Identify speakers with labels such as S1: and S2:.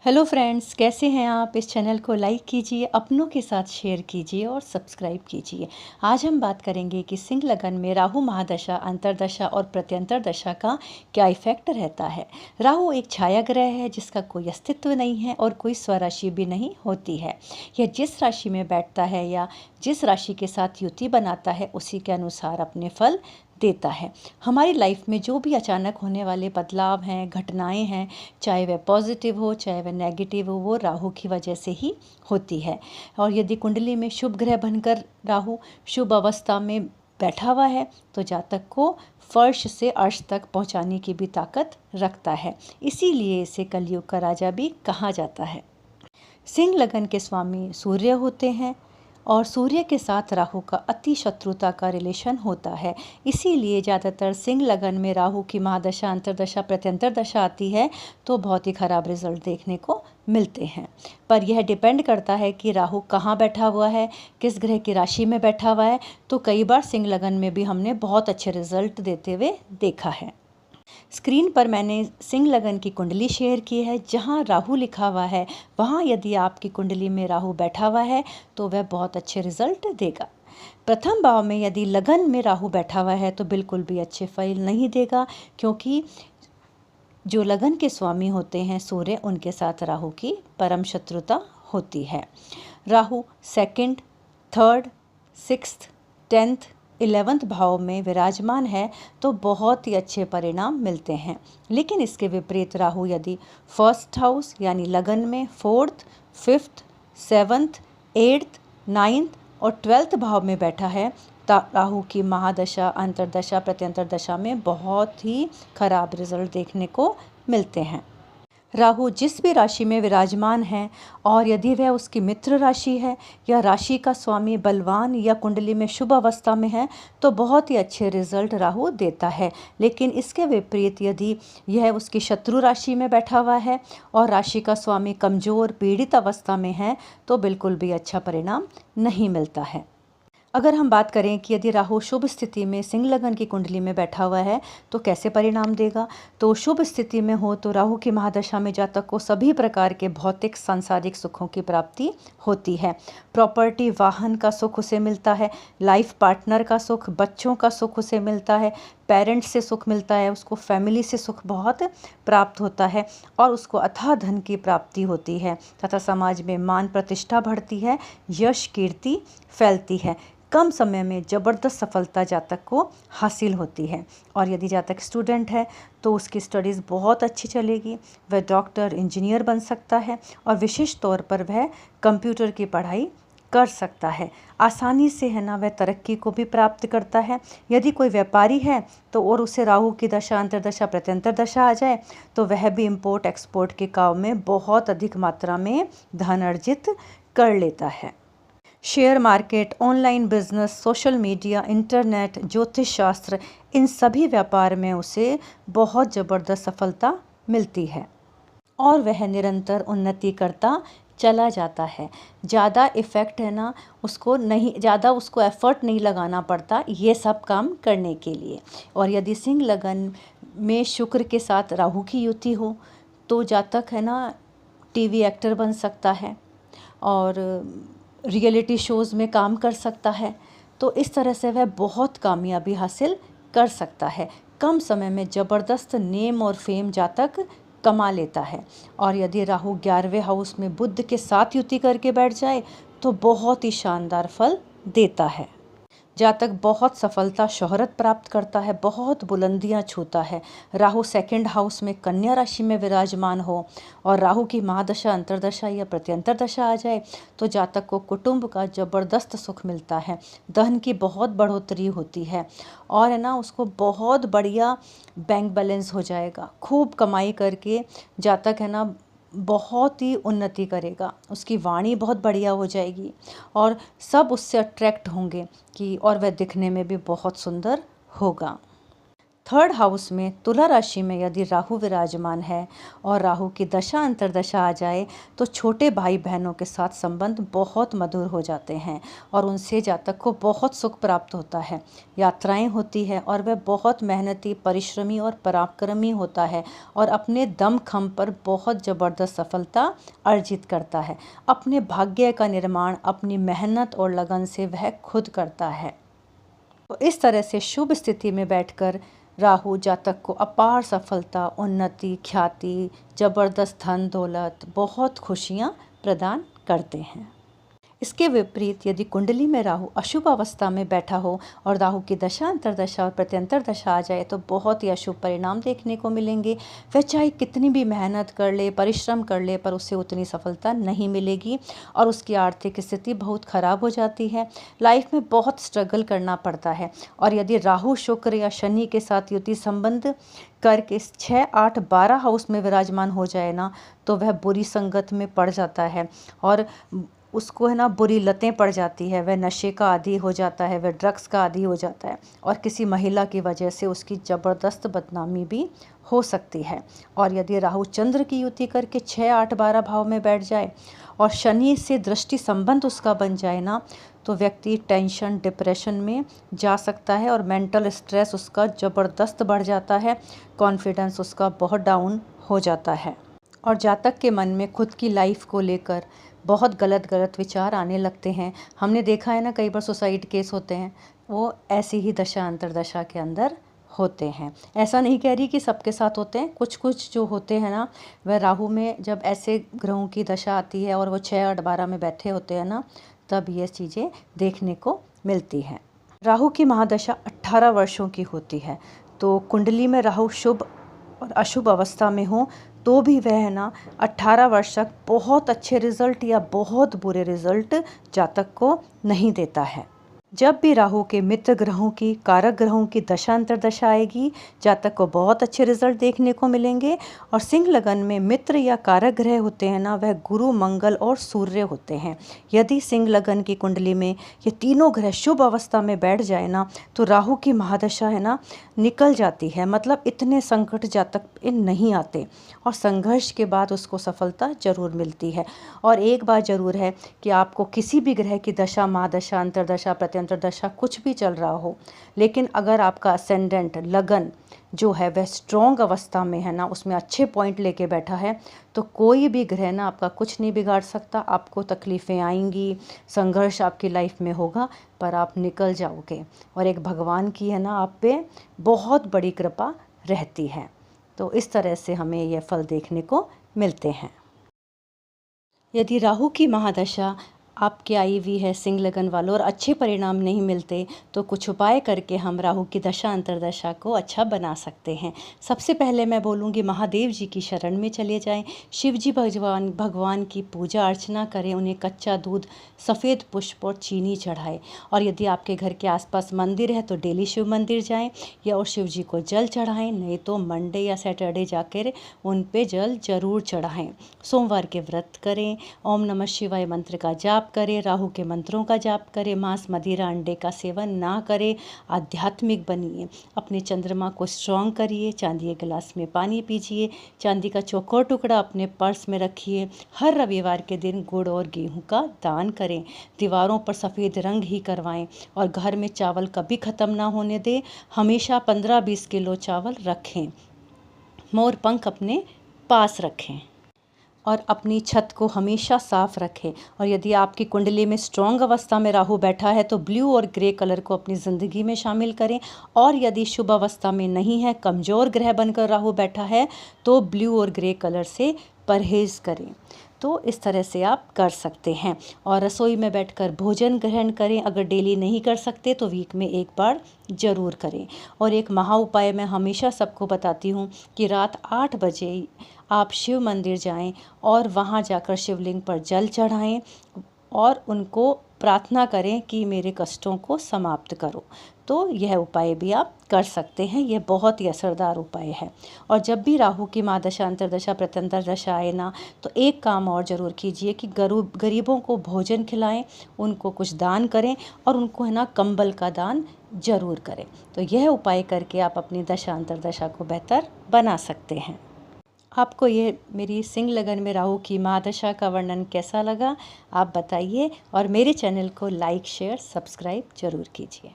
S1: Hello friends, कैसे हैं आप। इस चैनल को लाइक कीजिए, अपनों के साथ शेयर कीजिए और सब्सक्राइब कीजिए। आज हम बात करेंगे कि सिंह लगन में राहु महादशा, अंतरदशा और प्रत्यंतर दशा का क्या इफेक्ट रहता है। राहु एक छाया ग्रह है जिसका कोई अस्तित्व नहीं है और कोई स्वराशि भी नहीं होती है। यह जिस राशि में बैठता है या जिस राशि के साथ युति बनाता है उसी के अनुसार अपने फल देता है। हमारी लाइफ में जो भी अचानक होने वाले बदलाव हैं, घटनाएं हैं, चाहे वह पॉजिटिव हो चाहे वह नेगेटिव हो, वो राहु की वजह से ही होती है। और यदि कुंडली में शुभ ग्रह बनकर राहु शुभ अवस्था में बैठा हुआ है तो जातक को फर्श से अर्श तक पहुंचाने की भी ताकत रखता है। इसीलिए इसे कलयुग का राजा भी कहा जाता है। सिंह लगन के स्वामी सूर्य होते हैं और सूर्य के साथ राहु का अति शत्रुता का रिलेशन होता है। इसीलिए ज़्यादातर सिंह लगन में राहु की महादशा, अंतरदशा, प्रत्यंतर दशा आती है तो बहुत ही ख़राब रिजल्ट देखने को मिलते हैं। पर यह डिपेंड करता है कि राहु कहाँ बैठा हुआ है, किस ग्रह की राशि में बैठा हुआ है। तो कई बार सिंह लगन में भी हमने बहुत अच्छे रिजल्ट देते हुए देखा है। स्क्रीन पर मैंने सिंह लगन की कुंडली शेयर की है। जहां राहु लिखा हुआ है वहां यदि आपकी कुंडली में राहु बैठा हुआ है तो वह बहुत अच्छे रिजल्ट देगा। प्रथम भाव में यदि लगन में राहु बैठा हुआ है तो बिल्कुल भी अच्छे फल नहीं देगा, क्योंकि जो लगन के स्वामी होते हैं सूर्य, उनके साथ राहु की परम शत्रुता होती है। Rahu second, third, sixth, 10th, 11th भाव में विराजमान है तो बहुत ही अच्छे परिणाम मिलते हैं। लेकिन इसके विपरीत राहु यदि फर्स्ट हाउस यानी लगन में 4th, 5th, 7th, 8th, 9th और 12th भाव में बैठा है तो राहु की महादशा, अंतरदशा, प्रत्यंतर दशा में बहुत ही खराब रिजल्ट देखने को मिलते हैं। राहु जिस भी राशि में विराजमान है और यदि वह उसकी मित्र राशि है या राशि का स्वामी बलवान या कुंडली में शुभ अवस्था में है तो बहुत ही अच्छे रिजल्ट राहु देता है। लेकिन इसके विपरीत यदि यह उसकी शत्रु राशि में बैठा हुआ है और राशि का स्वामी कमज़ोर, पीड़ित अवस्था में है तो बिल्कुल भी अच्छा परिणाम नहीं मिलता है। अगर हम बात करें कि यदि राहु शुभ स्थिति में सिंह लगन की कुंडली में बैठा हुआ है तो कैसे परिणाम देगा, तो शुभ स्थिति में हो तो राहु की महादशा में जातक को सभी प्रकार के भौतिक सांसारिक सुखों की प्राप्ति होती है। प्रॉपर्टी, वाहन का सुख उसे मिलता है, लाइफ पार्टनर का सुख, बच्चों का सुख उसे मिलता है, पेरेंट्स से सुख मिलता है, उसको फैमिली से सुख बहुत प्राप्त होता है और उसको अथाह धन की प्राप्ति होती है तथा समाज में मान प्रतिष्ठा बढ़ती है, यश कीर्ति फैलती है। कम समय में ज़बरदस्त सफलता जातक को हासिल होती है। और यदि जातक स्टूडेंट है तो उसकी स्टडीज़ बहुत अच्छी चलेगी, वह डॉक्टर, इंजीनियर बन सकता है और विशेष तौर पर वह कंप्यूटर की पढ़ाई कर सकता है। आसानी से है ना वह तरक्की को भी प्राप्त करता है। यदि कोई व्यापारी है तो और उसे राहु की दशा, अंतरदशा, प्रत्यंतर दशा आ जाए तो वह भी इंपोर्ट एक्सपोर्ट के काम में बहुत अधिक मात्रा में धन अर्जित कर लेता है। Share market, online business, social media, internet, ज्योतिष शास्त्र, इन सभी व्यापार में उसे बहुत ज़बरदस्त सफलता मिलती है और वह निरंतर उन्नति करता चला जाता है। ज़्यादा इफ़ेक्ट है ना उसको नहीं, ज़्यादा उसको एफर्ट नहीं लगाना पड़ता ये सब काम करने के लिए। और यदि सिंह लगन में शुक्र के साथ राहु की युति हो तो जातक है ना टीवी एक्टर बन सकता है और रियलिटी शोज़ में काम कर सकता है। तो इस तरह से वह बहुत कामयाबी हासिल कर सकता है। कम समय में ज़बरदस्त नेम और फेम जातक कमा लेता है। और यदि राहु 11वें हाउस में बुध के साथ युति करके बैठ जाए तो बहुत ही शानदार फल देता है। जातक बहुत सफलता, शोहरत प्राप्त करता है, बहुत बुलंदियां छूता है। राहु सेकंड हाउस में कन्या राशि में विराजमान हो और राहु की महादशा, अंतरदशा या प्रत्यंतर दशा आ जाए तो जातक को कुटुंब का ज़बरदस्त सुख मिलता है, धन की बहुत बढ़ोतरी होती है और है ना उसको बहुत बढ़िया बैंक बैलेंस हो जाएगा। खूब कमाई करके जातक है ना बहुत ही उन्नति करेगा, उसकी वाणी बहुत बढ़िया हो जाएगी और सब उससे अट्रैक्ट होंगे कि और वह दिखने में भी बहुत सुंदर होगा। थर्ड हाउस में तुला राशि में यदि राहु विराजमान है और राहु की दशा अंतर्दशा आ जाए तो छोटे भाई बहनों के साथ संबंध बहुत मधुर हो जाते हैं और उनसे जातक को बहुत सुख प्राप्त होता है। यात्राएं होती है और वह बहुत मेहनती, परिश्रमी और पराक्रमी होता है और अपने दम खम पर बहुत ज़बरदस्त सफलता अर्जित करता है। अपने भाग्य का निर्माण अपनी मेहनत और लगन से वह खुद करता है। तो इस तरह से शुभ स्थिति में बैठकर राहु जातक को अपार सफलता, उन्नति, ख्याति, जबरदस्त धन दौलत, बहुत खुशियाँ प्रदान करते हैं। इसके विपरीत यदि कुंडली में राहु अशुभ अवस्था में बैठा हो और राहु की दशा अंतर्दशा और प्रत्यंतर दशा आ जाए तो बहुत ही अशुभ परिणाम देखने को मिलेंगे। वह चाहे कितनी भी मेहनत कर ले, परिश्रम कर ले, पर उसे उतनी सफलता नहीं मिलेगी और उसकी आर्थिक स्थिति बहुत खराब हो जाती है। लाइफ में बहुत स्ट्रगल करना पड़ता है। और यदि राहु, शुक्र या शनि के साथ युति संबंध करके 6, 8, 12 हाउस में विराजमान हो जाए ना, तो वह बुरी संगत में पड़ जाता है और उसको है ना बुरी लतें पड़ जाती है। वह नशे का आदी हो जाता है, वह ड्रग्स का आदी हो जाता है और किसी महिला की वजह से उसकी ज़बरदस्त बदनामी भी हो सकती है। और यदि राहु चंद्र की युति करके 6, 8, 12 भाव में बैठ जाए और शनि से दृष्टि संबंध उसका बन जाए ना, तो व्यक्ति टेंशन, डिप्रेशन में जा सकता है और मेंटल स्ट्रेस उसका ज़बरदस्त बढ़ जाता है, कॉन्फिडेंस उसका बहुत डाउन हो जाता है और जातक के मन में खुद की लाइफ को लेकर बहुत गलत विचार आने लगते हैं। हमने देखा है ना, कई बार सुसाइड केस होते हैं, वो ऐसी ही दशा अंतर्दशा के अंदर होते हैं। ऐसा नहीं कह रही कि सबके साथ होते हैं, कुछ कुछ जो होते हैं ना, वह राहु में जब ऐसे ग्रहों की दशा आती है और वो 6, 8, 12 में बैठे होते हैं ना, तब ये चीज़ें देखने को मिलती हैं। राहु की महादशा 18 वर्षों की होती है। तो कुंडली में राहु शुभ और अशुभ अवस्था में हो तो भी वह है ना 18 वर्ष तक बहुत अच्छे रिजल्ट या बहुत बुरे रिजल्ट जातक को नहीं देता है। जब भी राहु के मित्र ग्रहों की, कारक ग्रहों की दशा अंतर्दशा आएगी, जातक को बहुत अच्छे रिजल्ट देखने को मिलेंगे। और सिंह लगन में मित्र या कारक ग्रह होते हैं ना, वह गुरु, मंगल और सूर्य होते हैं। यदि सिंह लगन की कुंडली में ये तीनों ग्रह शुभ अवस्था में बैठ जाए ना, तो राहु की महादशा है ना निकल जाती है। मतलब इतने संकट जातक इन नहीं आते और संघर्ष के बाद उसको सफलता जरूर मिलती है। और एक बात जरूर है कि आपको किसी भी ग्रह की दशा, महादशा, अंतर्दशा, प्रत्यंतर दशा कुछ भी चल रहा हो, लेकिन अगर आपका असेंडेंट लगन जो है वह स्ट्रॉन्ग अवस्था में है ना, उसमें अच्छे पॉइंट लेके बैठा है, तो कोई भी ग्रह ना आपका कुछ नहीं बिगाड़ सकता। आपको तकलीफ़ें आएंगी, संघर्ष आपकी लाइफ में होगा, पर आप निकल जाओगे और एक भगवान की है ना आप पे बहुत बड़ी कृपा रहती है। तो इस तरह से हमें ये फल देखने को मिलते हैं। यदि राहु की महादशा आपकी आई हुई है सिंह लगन वालों और अच्छे परिणाम नहीं मिलते, तो कुछ उपाय करके हम राहु की दशा अंतर्दशा को अच्छा बना सकते हैं। सबसे पहले मैं बोलूँगी महादेव जी की शरण में चले जाएं, शिव जी भगवान की पूजा अर्चना करें, उन्हें कच्चा दूध, सफ़ेद पुष्प और चीनी चढ़ाएं। और यदि आपके घर के आसपास मंदिर है तो डेली शिव मंदिर जाएं या और शिव जी को जल चढ़ाएं, नहीं तो मंडे या सैटरडे जाकर उन पे जल जरूर चढ़ाएं। सोमवार के व्रत करें, ओम नमः शिवाय मंत्र का जाप करें, राहु के मंत्रों का जाप करें, मांस, मदिरा, अंडे का सेवन ना करें, आध्यात्मिक बनिए, अपने चंद्रमा को स्ट्रॉन्ग करिए, चांदी के गिलास में पानी पीजिए, चांदी का चौकोर टुकड़ा अपने पर्स में रखिए, हर रविवार के दिन गुड़ और गेहूं का दान करें, दीवारों पर सफ़ेद रंग ही करवाएं और घर में चावल कभी ख़त्म ना होने दें, हमेशा 15-20 किलो चावल रखें, मोर पंख अपने पास रखें और अपनी छत को हमेशा साफ रखें। और यदि आपकी कुंडली में स्ट्रॉन्ग अवस्था में राहु बैठा है तो ब्लू और ग्रे कलर को अपनी ज़िंदगी में शामिल करें। और यदि शुभ अवस्था में नहीं है, कमज़ोर ग्रह बनकर राहु बैठा है, तो ब्लू और ग्रे कलर से परहेज़ करें। तो इस तरह से आप कर सकते हैं। और रसोई में बैठकर भोजन ग्रहण करें। अगर डेली नहीं कर सकते तो वीक में एक बार ज़रूर करें। और एक महा उपाय मैं हमेशा सबको बताती हूँ कि रात 8 बजे आप शिव मंदिर जाएं और वहाँ जाकर शिवलिंग पर जल चढ़ाएं और उनको प्रार्थना करें कि मेरे कष्टों को समाप्त करो। तो यह उपाय भी आप कर सकते हैं, यह बहुत ही असरदार उपाय है। और जब भी राहु की महादशा, अंतर्दशा, प्रत्यंतर दशा आए ना, तो एक काम और ज़रूर कीजिए कि गरीबों को भोजन खिलाएं, उनको कुछ दान करें और उनको है ना कंबल का दान ज़रूर करें। तो यह उपाय करके आप अपनी दशा अंतर्दशा को बेहतर बना सकते हैं। आपको ये मेरी सिंह लगन में राहु की महादशा का वर्णन कैसा लगा, आप बताइए और मेरे चैनल को लाइक शेयर सब्सक्राइब ज़रूर कीजिए।